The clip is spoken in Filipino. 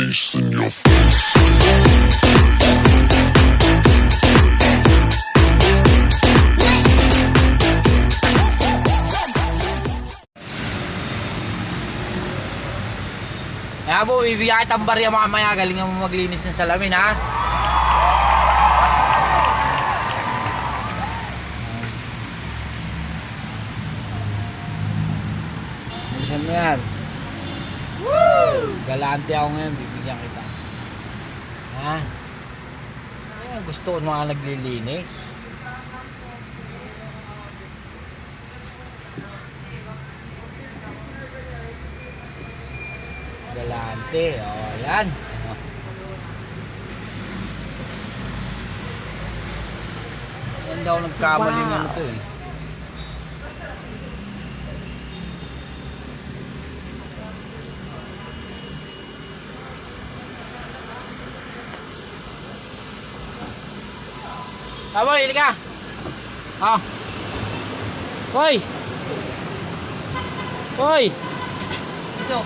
face in your face. Kaya po, bibigyan kitang barya mamaya. Galingan mo maglinis ng salamin, ha? Bilisan mo yan. Galante ako ngayon, bibigyan kita. Ha? Gusto ko mga naglilinis. Galante, o yan. Yan daw nagkamaling ano to eh. Boy, hili ka. Oh. Boy. Boy. Iso.